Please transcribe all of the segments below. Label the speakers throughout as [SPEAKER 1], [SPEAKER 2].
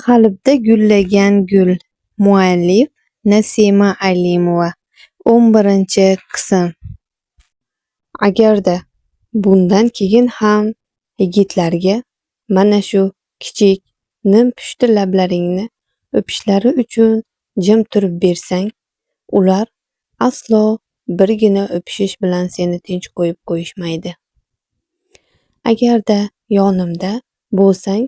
[SPEAKER 1] Qalbda gullagan gul. Muallif Nasima Alimova. 11-qism. Agarda bundan keyin ham yigitlarga mana shu kichik nim-pushti lablaringni o'pishlari uchun jim turib bersang, ular aslo birgina o'pishish bilan seni tinch qo'yib qo'yishmaydi. Agarda yonimda bo'lsang,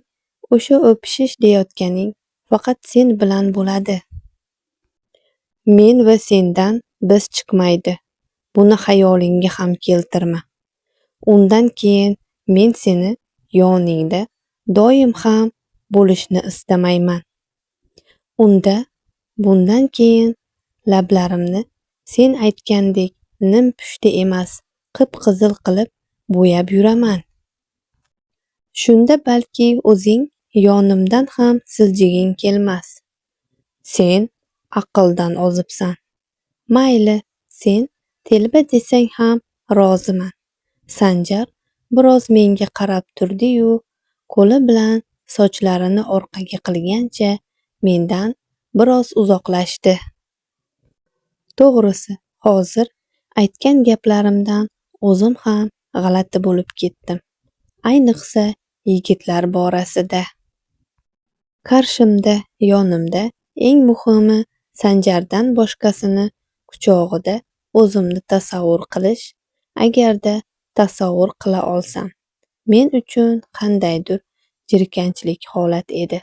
[SPEAKER 1] o'sha o'pishish deyotganing faqat sen bilan bo'ladi. Men va sendan biz chiqmaydi. Buni xayolingga ham keltirma. Undan keyin men seni yoningda doim ham bo'lishni istamayman. Bundan keyin lablarimni sen aytgandek nim-pushti emas, qip-qizil qilib bo'yab yuraman. Shunda balki o'zing yonimdan ham siljiging kelmas. Sen aqldan ozibsan. Mayli, sen telba desang ham roziman. Sanjar biroz menga qarab turdi-yu, qo'li bilan sochlarini orqaga qilgancha mendan biroz uzoqlashdi. To'g'risi, hozir aytgan gaplarimdan o'zim ham g'alati bo'lib ketdim. Ayniqsa yigitlar borasida. Qarshimda, yonimda, eng muhimi Sanjardan boshqasini quchog'ida o'zimni tasavvur qilish, agarda tasavvur qila olsam, men uchun qandaydir jirkanchlik holat edi.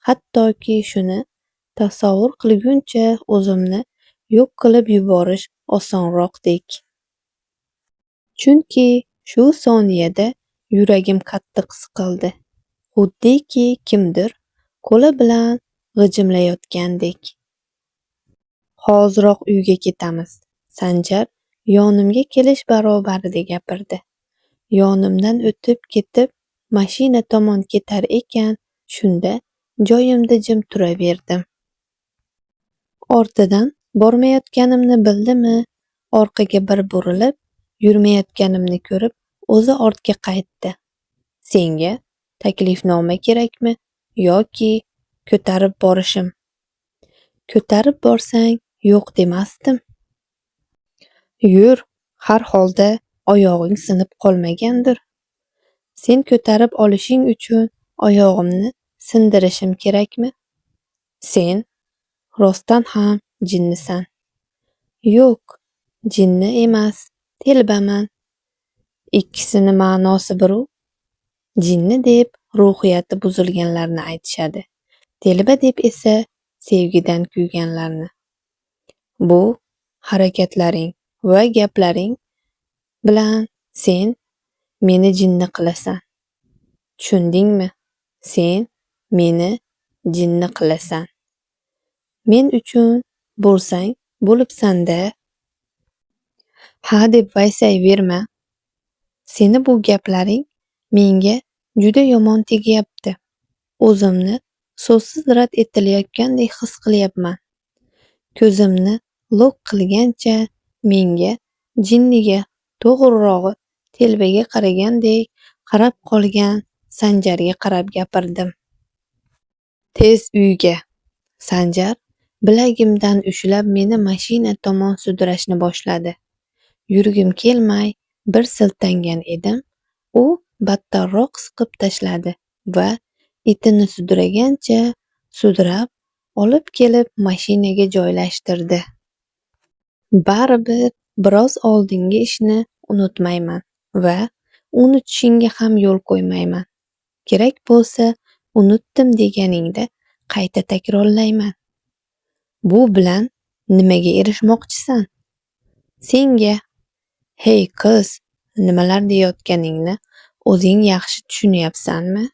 [SPEAKER 1] Hattoki shuni tasavvur qilguncha o'zimni yo'q qilib yuborish osonroqdek. Chunki shu soniyada yuragim qattiq siqildi. Xuddiki kimdir qo'li bilan g'ijimlayotgandek. Hoziroq uyga ketamiz. Sanjar yonimga kelish barobarida gapirdi. Yonimdan o'tib ketib, mashina tomon ketar ekan, shunda joyimda jim turaverdim. Ortidan bormayotganimni bildimi, orqaga bir burilib, yurmayotganimni ko'rib, o'zi ortga qaytdi. Senga taklifnoma kerakmi yoki ko'tarib borishim? Ko'tarib borsang yo'q demasdim. Yur, har holda oyog'ing sinib qolmagandir. Sen ko'tarib olishing uchun oyog'imni sindirishim kerakmi? Sen rostdan ham jinnisan. Yo'q, jinni emas, telbaman. Ikkisini ma'nosi bir-u. Jinni deb ruhiyati buzilganlarni aytishadi. Telba deb esa sevgidan kuyganlarni. Bu harakatlaring va gaplaring bilan sen meni jinni qilasan. Tushundingmi? Sen meni jinni qilasan. Men uchun bo'lsang bo'libsan-da. Ha deb vaysayverma. Seni bu gaplaring menga juda yomon tegyapti. O'zimni so'zsiz rad etilayotgandek his qilyapman. Ko'zimni lo'q qilgancha menga jinniga, to'g'rirog'i telbaga qaragandek qarab qolgan Sanjarga qarab gapirdim. Tez uyga. Sanjar bilagimdan ushlab meni mashina tomon sudrashni boshladi. Yurgim kelmay bir siltangan edim, u battarroq siqib tashladi va itini sudragancha sudrab olib kelib mashinaga joylashtirdi. Baribir biroz oldingi ishni unutmayman va unutishingga ham yo'l qo'ymayman. Kerak bo'lsa, unutdim deganingda qayta takrorlayman. Bu bilan nimaga erishmoqchisan? Senga, hey qiz, nimalar deyotganingni o'zing yaxshi tushunyapsanmi?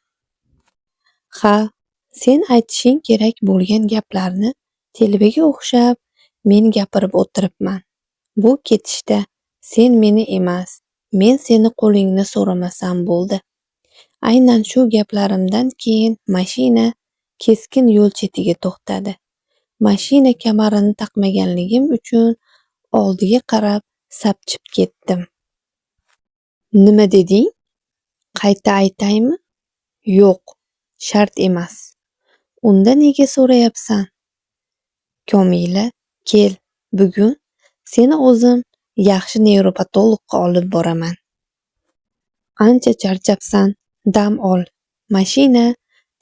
[SPEAKER 1] Ha, sen aytishing kerak bo'lgan gaplarni telbaga o'xshab men gapirib o'tiribman. Bu ketishda sen meni emas, men seni qo'lingni so'ramasam bo'ldi. Aynan shu gaplarimdan keyin mashina keskin yo'l chetiga to'xtadi. Mashina kamarini taqmaganligim uchun oldiga qarab sapchib ketdim. Nima deding? Qayta aytaymi? Yo'q, shart emas. Unda nega so'rayapsan? Komila, kel, bugun seni o'zim yaxshi nevropatologga olib boraman. Ancha charchabsan, dam ol. Mashina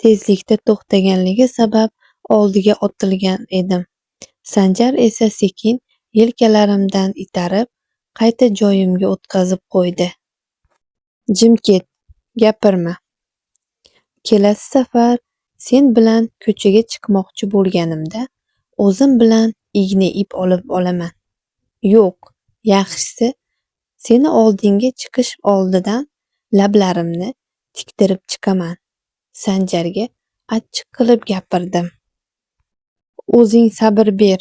[SPEAKER 1] tezlikda to'xtaganligi sabab oldiga otilgan edim. Sanjar esa sekin yelkalarimdan itarib, qayta joyimga o'tkazib qo'ydi. Jim ket, gapirma. Kelasi safar sen bilan ko'chaga chiqmoqchi bo'lganimda o'zim bilan igna ip olib olaman. Yo'q, yaxshisi seni oldinga chiqish oldidan lablarimni tiktirib chiqaman. Sanjarga achchiq qilib gapirdim. O'zing sabr ber.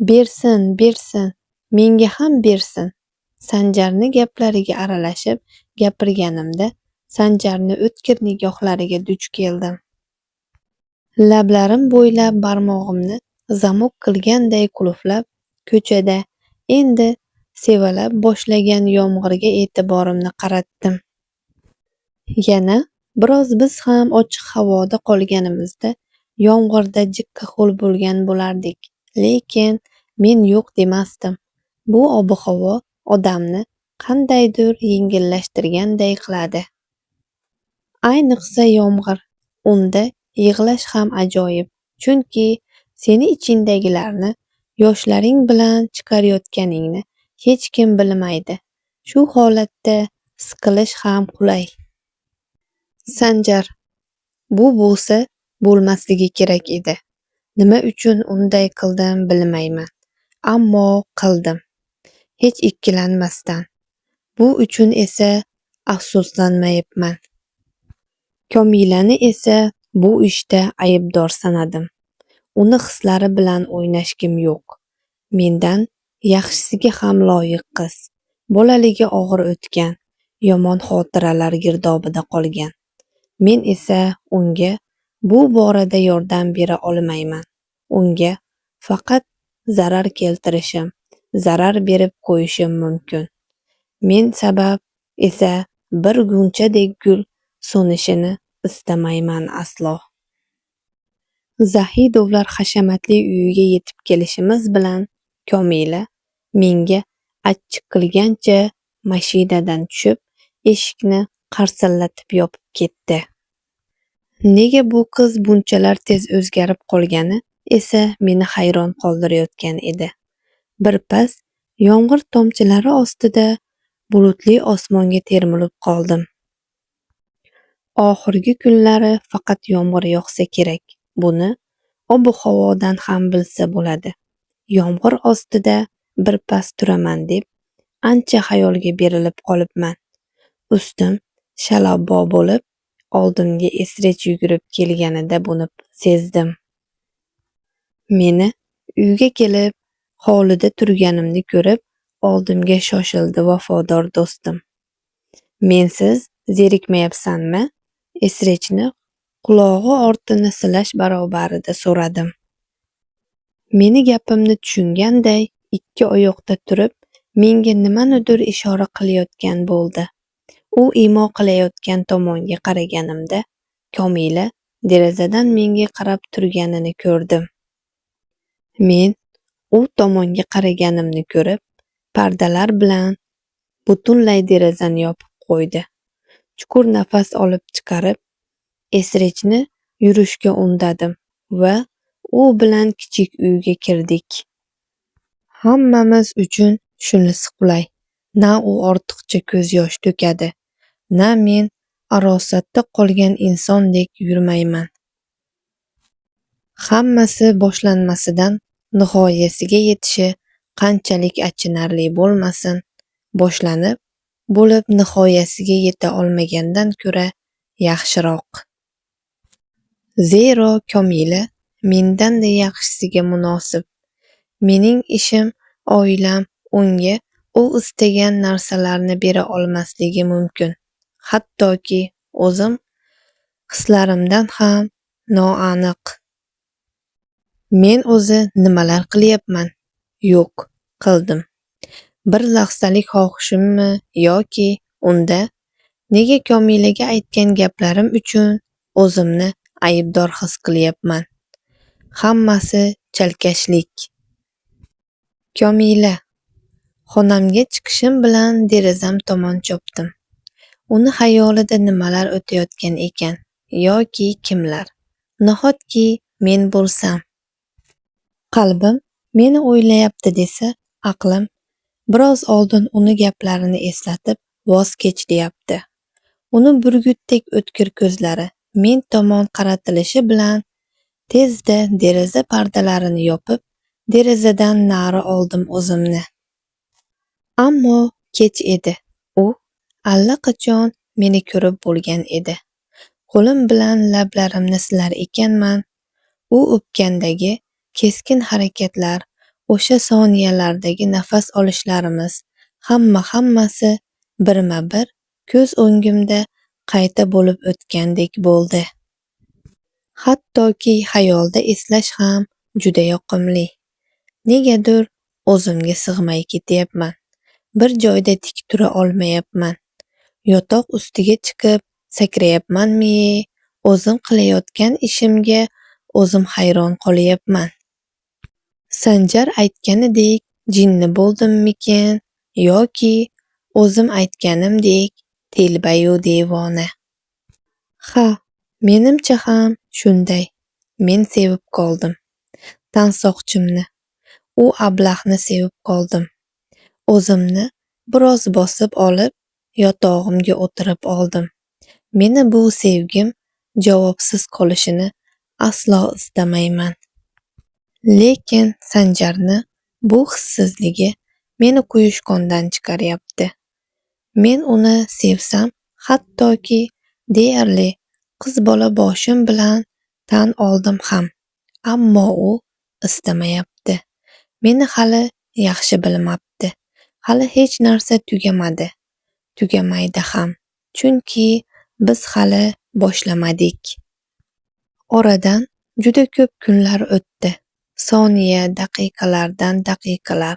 [SPEAKER 1] Bersin, menga ham bersin. Sanjarni gaplariga aralashib gapirganimda Sanjarni o'tkir nigohlariga duch keldim. Lablarim bo'ylab barmog'imni zamok qilganday qulflab, ko'chada endi sevalab boshlagan yomg'irga e'tiborimni qaratdim. Yana biroz biz ham ochiq havoda qolganimizda yomg'irda jiqqa ho'l bo'lgan bo'lardik. Lekin men yo'q demasdim. Bu ob-havo odamni qandaydir yengillashtirganday qiladi. Ayniqsa yomg'ir. Unda yig'lash ham ajoyib. Chunki seni ichingdagilarni yoshlaring bilan chiqarayotganingni hech kim bilmaydi. Shu holatda siqilish ham qulay. Sanjar, bu bo'lsa bo'lmasligi kerak edi. Nima uchun unday qildim bilmayman. Ammo qildim. Hech ikkilanmasdan. Bu uchun esa afsuslanmayapman. Komilani esa bu ishda aybdor sanadim. Uni hislari bilan o'ynashkim yo'q. Mendan yaxshisiga ham loyiq qiz. Bolaligi og'ir o'tgan, yomon xotiralar girdobida qolgan. Men esa unga bu borada yordam bera olmayman. Unga faqat zarar keltirishim, zarar berib qo'yishim mumkin. Men sabab esa bir gunchadek gul so'nishini istamayman aslo. Zahidovlar hashamatli uyiga yetib kelishimiz bilan Komila menga achchiq qilgancha mashinadan tushib, eshikni qarsillatib yopib ketdi. Nega bu qiz bunchalar tez o'zgarib qolgani esa meni hayron qoldirayotgan edi. Birpas yomg'ir tomchilari ostida bulutli osmonga termilib qoldim. Oxirgi kunlari faqat yomg'ir yog'sa kerak. Buni ob-havodan ham bilsa bo'ladi. Yomg'ir ostida birpas turaman deb ancha xayolga berilib qolibman. Ustim shalabbo bo'lib, oldimga esrich yugurib kelganida buni sezdim. Meni uyga kelib, hovlida turganimni ko'rib, oldimga shoshildi vafodor do'stim. Mensiz zerikmayapsanmi? Esrichni qulog'i ortini silash barobarida so'radim. Meni gapimni tushunganday ikki oyoqda turib, menga nimanidir ishora qilayotgan bo'ldi. U imo qilayotgan tomonga qaraganimda, Komila derazadan menga qarab turganini ko'rdim. Men u tomonga qaraganimni ko'rib, pardalar bilan butunlay derazani yopib qo'ydi. Chuqur nafas olib chiqarib, esrichni yurishga undadim va u bilan kichik uyga kirdik. Hammamiz uchun shunisi qulay. Na u ortiqcha ko'z yosh to'kadi, na men arosatda qolgan insondek yurmayman. Hammasi boshlanmasidan nihoyasiga yetishi qanchalik achinarli bo'lmasin, boshlanib bo'lib nihoyasiga yeta olmagandan ko'ra yaxshiroq. Zero Komila mendan-da yaxshisiga munosib. Mening ishim, oilam unga u istagan narsalarni bera olmasligi mumkin. Hattoki o'zim hislarimdan ham noaniq. Men o'zi nimalar qilyapman? Yo'q, qildim. Bir lahzalik xohishimmi yoki unda nega Komilaga aytgan gaplarim uchun o'zimni aybdor his qilyapman. Hammasi chalkashlik. Komila. Xonamga chiqishim bilan derazam tomon chopdim. Uni xayolida nimalar o'tayotgan ekan yoki kimlar. Nahotki men bo'lsam. Qalbim meni o'ylayapti desa, aqlim biroz oldin uni gaplarini eslatib voz kech deyapti. Uni burgutdek o'tkir ko'zlari men tomon qaratilishi bilan tezda deraza pardalarini yopib, derazadan nari oldim o'zimni. Ammo kech edi. U allaqachon meni ko'rib bo'lgan edi. Qo'lim bilan lablarimni silar ekanman. U o'pgandagi keskin harakatlar, o'sha soniyalardagi nafas olishlarimiz hammasi birma-bir ko'z o'ngimda qayta bo'lib o'tgandek bo'ldi. Hattoki xayolda eslash ham juda yoqimli. Negadir o'zimga sig'may ketyapman. Bir joyda tik tura olmayapman. Yotoq ustiga chiqib sakrayapmanmi? O'zim qilayotgan ishimga o'zim hayron qolyapman. Sanjar aytganidek jinni bo'ldimmikin yoki o'zim aytganimdek telbayu devona. Ha, menimcha ham shunday. Men sevib qoldim. Tansoqchimni, u ablahni sevib qoldim. O'zimni biroz bosib olib, yotog'imga o'tirib oldim. Meni bu sevgim javobsiz qolishini aslo istamayman. Lekin Sanjarni bu hissizligi meni quyushqondan chiqaryapti. Men uni sevsam, hattoki deyarli qiz bola boshim bilan tan oldim ham. Ammo u istamayapti. Meni hali yaxshi bilmabdi. Hali hech narsa tugamadi. Tugamaydi ham. Chunki biz hali boshlamadik. Oradan juda ko'p kunlar o'tdi. Soniya, daqiqalardan daqiqalar,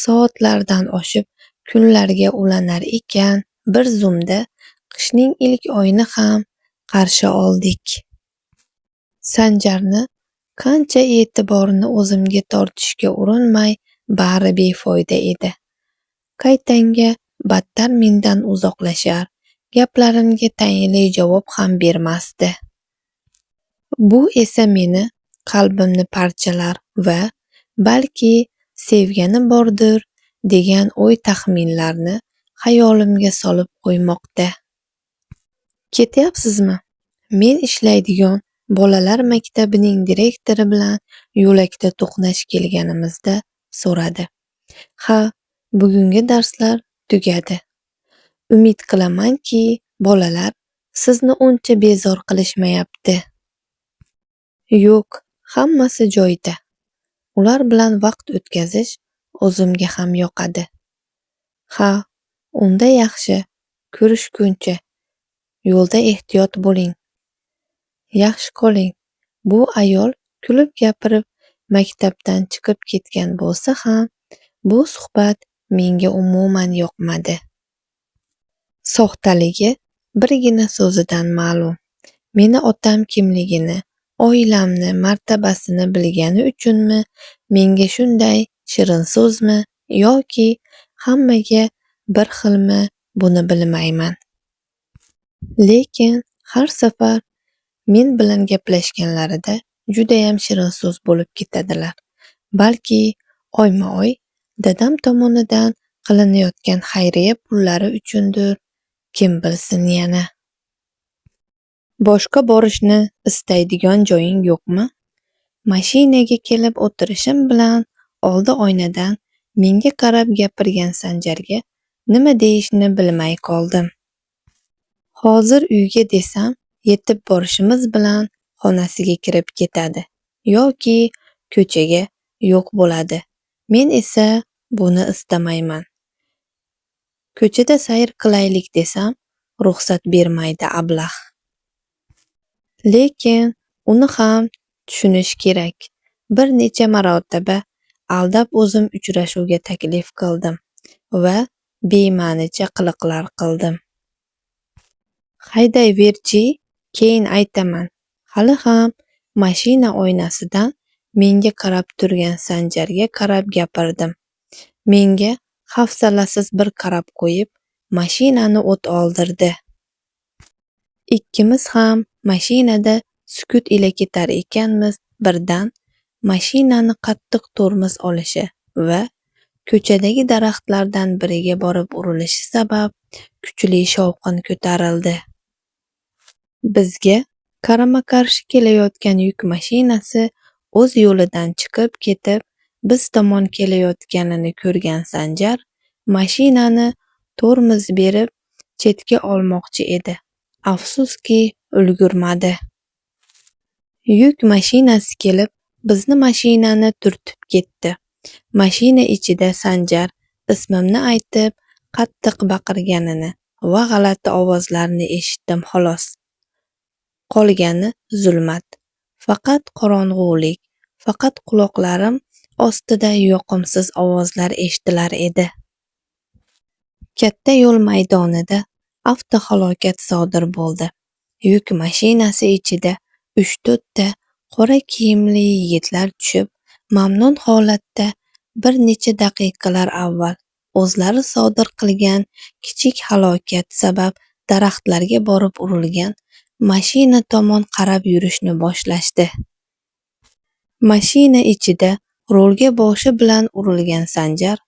[SPEAKER 1] soatlardan oshib kunlarga ulanar ekan, bir zumda qishning ilk oyini ham qarshi oldik. Sanjarni qancha e'tiborini o'zimga tortishga urinmay, bari befoyda edi. Qaytanga battar mendan uzoqlashar, gaplarimga tayinli javob ham bermasdi. Bu esa meni qalbimni parchalar va balki sevgani bordir degan o'y taxminlarni xayolimga solib qo'ymoqda. Ketyapsizmi? Men ishlaydigan bolalar maktabining direktori bilan yo'lakda to'qnash kelganimizda so'radi. Ha, bugungi darslar tugadi. Umid qilamanki, bolalar sizni uncha bezor qilishmayapti. Yo'q, hammasi joyida. Ular bilan vaqt o'tkazish o'zimga ham yoqadi. Ha, unda yaxshi. Ko'rishguncha. Yo'lda ehtiyot bo'ling. Yaxshi qoling. Bu ayol kulib gapirib maktabdan chiqib ketgan bo'lsa ham, bu suhbat menga umuman yoqmadi. Soxtaligi birgina so'zidan ma'lum. Meni otam kimligini, oilamni, martabasini bilgani uchunmi, menga shunday shirin so'zmi yoki hammaga bir xilmi, buni bilmayman. Lekin har safar men bilan gaplashganlarida judayam shirin so'z bo'lib ketadilar. Balki oyma-oy dadam tomonidan qilinayotgan xayriya pullari uchundir, kim bilsin yana. Boshqa borishni istaydigan joying yo'qmi? Mashinaga kelib o'tirishim bilan oldi oynadan menga qarab gapirgan Sanjarga nima deyishni bilmay qoldim. Hozir uyga desam, yetib borishimiz bilan xonasiga kirib ketadi yoki ko'chaga yo'q bo'ladi. Men esa buni istamayman. Ko'chada sayr qilaylik desam, ruxsat bermaydi ablah. Lekin uni ham tushunish kerak. Bir necha marotaba aldab o'zim uchrashuvga taklif qildim va bema'nicha qiliqlar qildim. Haydayverchi, keyin aytaman. Hali ham mashina oynasidan menga qarab turgan Sanjarga qarab gapirdim. Menga hafsalasiz bir qarab qo'yib, mashinani o't oldirdi. Ikkimiz ham mashinada sukut ila ketar ekanmiz, birdan mashinani qattiq tormoz olishi va ko'chadagi daraxtlardan biriga borib urilishi sabab kuchli shovqin ko'tarildi. Bizga qarama-qarshi kelayotgan yuk mashinasi o'z yo'lidan chiqib ketib, biz tomon kelayotganini ko'rgan Sanjar mashinani tormoz berib chetga olmoqchi edi. Afsuski, ulgurmadi. Yuk mashinasi kelib, bizni mashinani turtib ketdi. Mashina ichida Sanjar ismimni aytib, qattiq baqirganini va g'alati ovozlarni eshitdim xolos. Qolgani zulmat. Faqat qorong'ulik, faqat quloqlarim ostida yoqimsiz ovozlar eshitilar edi. Katta yo'l maydonida avtohalokat sodir bo'ldi. Yuk mashinasi ichida 3-4 ta qora kiyimli yigitlar tushib, mamnun holatda bir necha daqiqalar avval o'zlari sodir qilgan kichik halokat sabab daraxtlarga borib urilgan mashina tomon qarab yurishni boshlashdi. Mashina ichida rulga boshi bilan urilgan Sanjar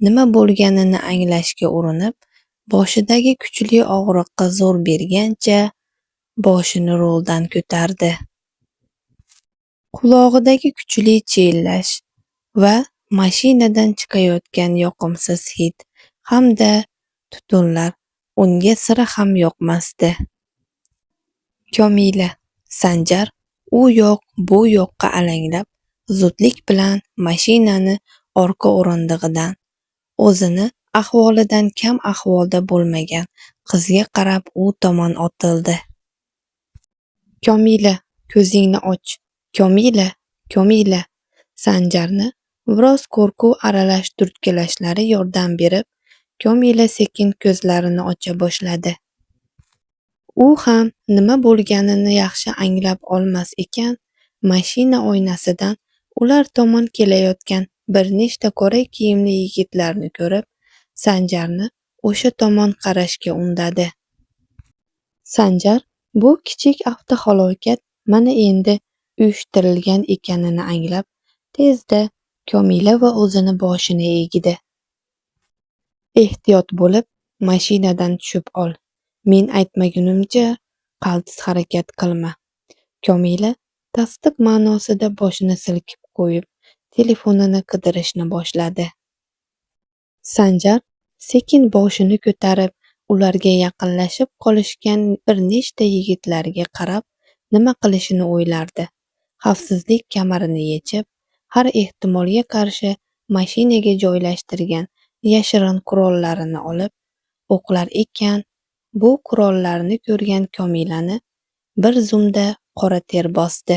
[SPEAKER 1] nima bo'lganini anglashga urinib, boshidagi kuchli og'riqqa zo'r bergancha boshini ruldan ko'tardi. Qulog'idagi kuchli chiyillash va mashinadan chiqayotgan yoqimsiz hid hamda tutunlar unga sira ham yoqmasdi. Komila, Sanjar u yoq bu yoqqa alanglab, zudlik bilan mashinani orqa o'rindig'idan o'zini ahvolidan kam ahvolda bo'lmagan qizga qarab u tomon otildi. Komila, ko'zingni och. Komila, Komila. Sanjarni biroz qo'rquv aralash turtkilashlari yordam berib, Komila sekin ko'zlarini ocha boshladi. U ham nima bo'lganini yaxshi anglab olmas ekan, mashina oynasidan ular tomon kelayotgan bir nechta qora kiyimli yigitlarni ko'rib, Sanjarni o'sha tomon qarashga undadi. Sanjar bu kichik avtohalokat mana endi uyushtirilgan ekanini anglab, tezda Komila va o'zini boshini egdi. Ehtiyot bo'lib, mashinadan tushib ol. Men aytmagunimcha qaltis harakat qilma. Komila tasdiq ma'nosida boshini silkib qo'yib, telefonini qidirishni boshladi. Sanjar sekin boshini ko'tarib, ularga yaqinlashib qolishgan bir nechta yigitlarga qarab, nima qilishini o'ylardi. Xavfsizlik kamarini yechib, har ehtimolga qarshi mashinaga joylashtirgan yashirin qurollarini olib, o'qlar ekan, bu qurollarni ko'rgan Komilani bir zumda qora ter bosdi.